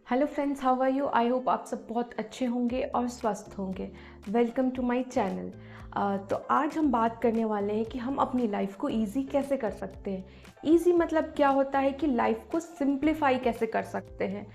Hello friends, how are you? I hope आप सब बहुत अच्छे होंगे और स्वस्थ होंगे। Welcome to my channel. तो आज हम बात करने वाले हैं कि हम अपनी लाइफ को इजी कैसे कर सकते हैं। इजी मतलब क्या होता है कि लाइफ को सिंप्लीफाई कैसे कर सकते हैं।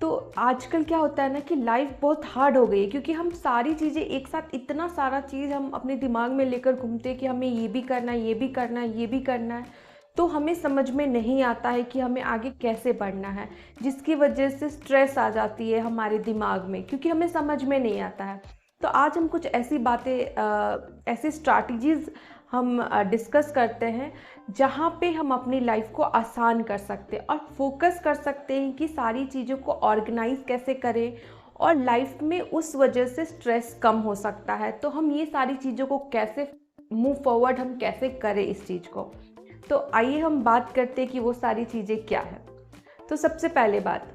तो आजकल क्या होता है ना कि लाइफ बहुत हार्ड हो गई है, क्योंकि हम सारी चीज़ें एक साथ, इतना सारा चीज़ हम अपने दिमाग में लेकर घूमते हैं कि हमें ये भी करना है, ये भी करना है, ये भी करना है। तो हमें समझ में नहीं आता है कि हमें आगे कैसे बढ़ना है, जिसकी वजह से स्ट्रेस आ जाती है हमारे दिमाग में, क्योंकि हमें समझ में नहीं आता है। तो आज हम कुछ ऐसी बातें, ऐसी स्ट्रैटेजीज हम डिस्कस करते हैं जहाँ पे हम अपनी लाइफ को आसान कर सकते हैं और फोकस कर सकते हैं कि सारी चीज़ों को ऑर्गेनाइज कैसे करें, और लाइफ में उस वजह से स्ट्रेस कम हो सकता है। तो हम ये सारी चीज़ों को कैसे मूव फॉरवर्ड, हम कैसे करें इस चीज़ को। तो आइए हम बात करते हैं कि वो सारी चीज़ें क्या है। तो सबसे पहले बात,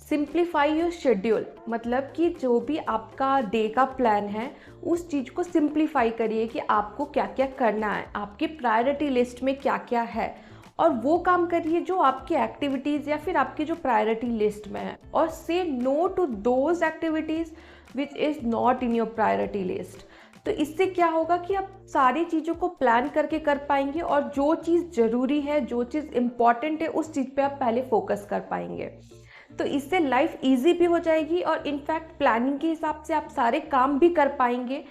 सिंप्लीफाई योर शेड्यूल। मतलब कि जो भी आपका डे का प्लान है उस चीज़ को सिंप्लीफाई करिए कि आपको क्या क्या करना है, आपकी प्रायोरिटी लिस्ट में क्या क्या है, और वो काम करिए जो आपकी एक्टिविटीज़ या फिर आपकी जो प्रायोरिटी लिस्ट में है, और say no to those activities which is not in your priority list. तो इससे क्या होगा कि आप सारी चीज़ों को प्लान करके कर पाएंगे, और जो चीज़ ज़रूरी है, जो चीज़ इम्पॉर्टेंट है, उस चीज़ पे आप पहले फोकस कर पाएंगे। तो इससे लाइफ इजी भी हो जाएगी, और इनफैक्ट प्लानिंग के हिसाब से आप सारे काम भी कर पाएंगे,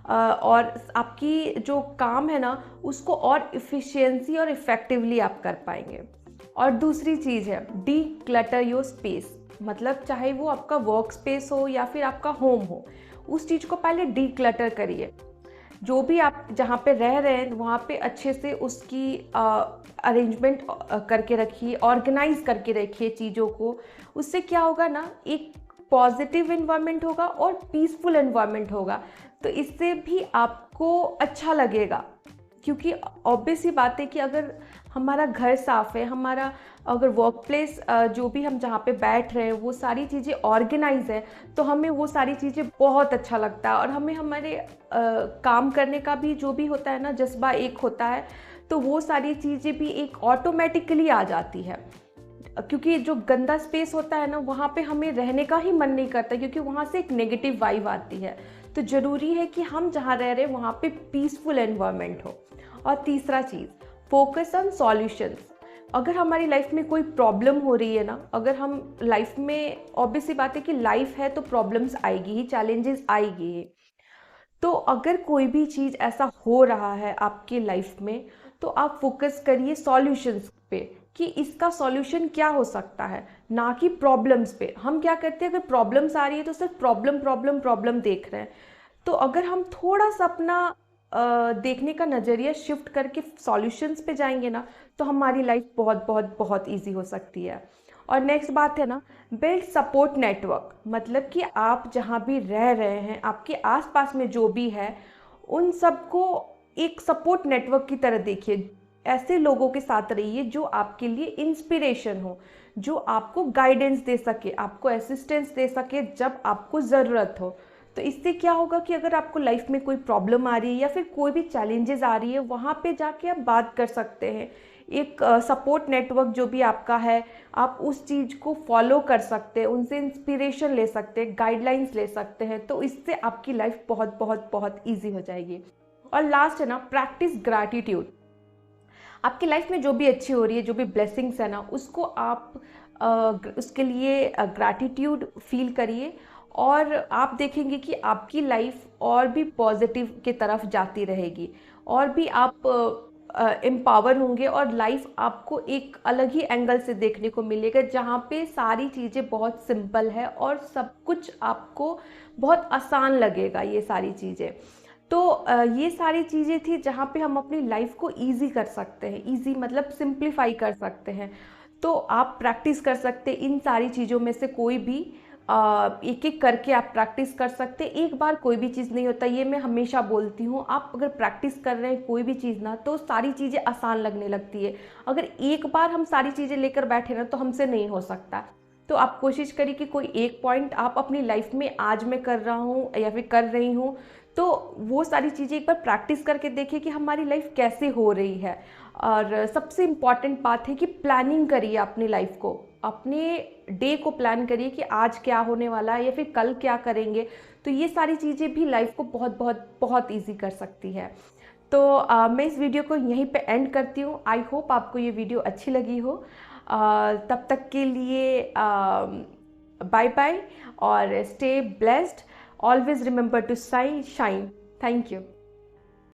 और आपकी जो काम है ना उसको और इफ़िशियंसी और इफ़ेक्टिवली आप कर पाएंगे। और दूसरी चीज़ है, डी क्लटर योर स्पेस। मतलब चाहे वो आपका वर्क स्पेस हो या फिर आपका होम हो, उस चीज़ को पहले डी क्लटर करिए। जो भी आप जहाँ पे रह रहे हैं वहाँ पे अच्छे से उसकी अरेंजमेंट करके रखिए, ऑर्गेनाइज करके रखिए चीज़ों को। उससे क्या होगा ना, एक पॉजिटिव इन्वायरमेंट होगा और पीसफुल इन्वायरमेंट होगा। तो इससे भी आपको अच्छा लगेगा, क्योंकि ऑब्वियस ही बात है कि अगर हमारा घर साफ़ है, हमारा अगर वर्क प्लेस जो भी हम जहाँ पे बैठ रहे हैं वो सारी चीज़ें ऑर्गेनाइज है, तो हमें वो सारी चीज़ें बहुत अच्छा लगता है, और हमें हमारे काम करने का भी जो भी होता है ना, जज्बा एक होता है। तो वो सारी चीज़ें भी एक ऑटोमेटिकली आ जाती है, क्योंकि जो गंदा स्पेस होता है ना वहाँ पे हमें रहने का ही मन नहीं करता, क्योंकि वहाँ से एक नेगेटिव वाइब आती है। तो ज़रूरी है कि हम जहाँ रह रहे हैं वहाँ पे पीसफुल एनवायरनमेंट हो। और तीसरा चीज़, फोकस ऑन सॉल्यूशंस। अगर हमारी लाइफ में कोई प्रॉब्लम हो रही है ना, अगर हम लाइफ में, ऑब्वियस सी बात है कि लाइफ है तो प्रॉब्लम्स आएगी ही, चैलेंजेस आएगी ही। तो अगर कोई भी चीज़ ऐसा हो रहा है आपकी लाइफ में, तो आप फोकस करिए सॉल्यूशंस पे कि इसका सॉल्यूशन क्या हो सकता है, ना कि प्रॉब्लम्स पे। हम क्या करते हैं, अगर प्रॉब्लम्स आ रही है तो सिर्फ प्रॉब्लम प्रॉब्लम प्रॉब्लम देख रहे हैं। तो अगर हम थोड़ा सा अपना देखने का नज़रिया शिफ्ट करके सॉल्यूशंस पे जाएंगे ना, तो हमारी लाइफ बहुत बहुत बहुत ईजी हो सकती है। और नेक्स्ट बात है ना, बिल्ड सपोर्ट नेटवर्क। मतलब कि आप जहाँ भी रह रहे हैं, आपके आसपास में जो भी है, उन सबको एक सपोर्ट नेटवर्क की तरह देखिए। ऐसे लोगों के साथ रहिए जो आपके लिए इंस्पिरेशन हो, जो आपको गाइडेंस दे सके, आपको असिस्टेंस दे सके जब आपको ज़रूरत हो। तो इससे क्या होगा कि अगर आपको लाइफ में कोई प्रॉब्लम आ रही है या फिर कोई भी चैलेंजेस आ रही है, वहाँ पे जाके आप बात कर सकते हैं। एक सपोर्ट नेटवर्क जो भी आपका है, आप उस चीज़ को फॉलो कर सकते हैं, उनसे इंस्पिरेशन ले सकते हैं, गाइडलाइंस ले सकते हैं। तो इससे आपकी लाइफ बहुत बहुत बहुत ईजी हो जाएगी। और लास्ट है ना, प्रैक्टिस ग्रैटिट्यूड। आपकी लाइफ में जो भी अच्छी हो रही है, जो भी ब्लेसिंग्स है ना, उसको आप उसके लिए ग्रैटिट्यूड फील करिए, और आप देखेंगे कि आपकी लाइफ और भी पॉजिटिव की तरफ जाती रहेगी, और भी आप एम्पावर होंगे, और लाइफ आपको एक अलग ही एंगल से देखने को मिलेगा, जहाँ पे सारी चीज़ें बहुत सिंपल है और सब कुछ आपको बहुत आसान लगेगा, ये सारी चीज़ें। तो ये सारी चीज़ें थी जहाँ पे हम अपनी लाइफ को ईजी कर सकते हैं। ईजी मतलब सिंप्लीफाई कर सकते हैं। तो आप प्रैक्टिस कर सकते हैं इन सारी चीज़ों में से कोई भी, एक एक करके आप प्रैक्टिस कर सकते हैं। एक बार कोई भी चीज़ नहीं होता, ये मैं हमेशा बोलती हूँ। आप अगर प्रैक्टिस कर रहे हैं कोई भी चीज़ ना, तो सारी चीज़ें आसान लगने लगती है। अगर एक बार हम सारी चीज़ें लेकर बैठे ना, तो हमसे नहीं हो सकता। तो आप कोशिश करिए कि कोई एक पॉइंट आप अपनी लाइफ में, आज मैं कर रहा हूँ या फिर कर रही हूँ, तो वो सारी चीज़ें एक बार प्रैक्टिस करके देखिए कि हमारी लाइफ कैसे हो रही है। और सबसे इम्पॉर्टेंट बात है कि प्लानिंग करिए अपनी लाइफ को, अपने डे को प्लान करिए कि आज क्या होने वाला है या फिर कल क्या करेंगे। तो ये सारी चीज़ें भी लाइफ को बहुत बहुत बहुत ईजी कर सकती है। तो मैं इस वीडियो को यहीं पे एंड करती हूँ। आई होप आपको ये वीडियो अच्छी लगी हो। तब तक के लिए बाय बाय और stay blessed. Always remember to shine. Thank you.